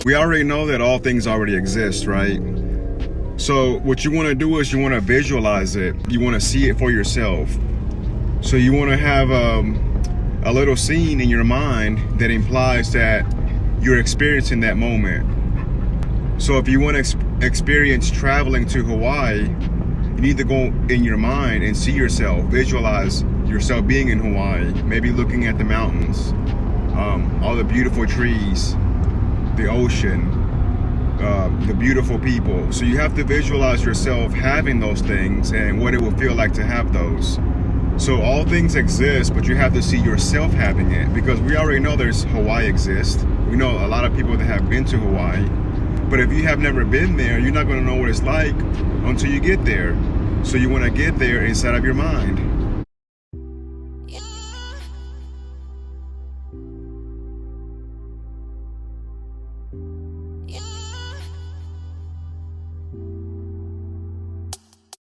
We already know that all things already exist, right? So what you want to do is you want to visualize it. You want to see it for yourself. So you want to have a little scene in your mind that implies that you're experiencing that moment. So if you want to experience traveling to Hawaii, you need to go in your mind and see yourself, visualize yourself being in Hawaii, maybe looking at the mountains, all the beautiful trees, the ocean, the beautiful people. So you have to visualize yourself having those things and what it will feel like to have those. So all things exist, but you have to see yourself having it, because we already know there's Hawaii exists. We know a lot of people that have been to Hawaii, but if you have never been there, you're not going to know what it's like until you get there. So you want to get there inside of your mind.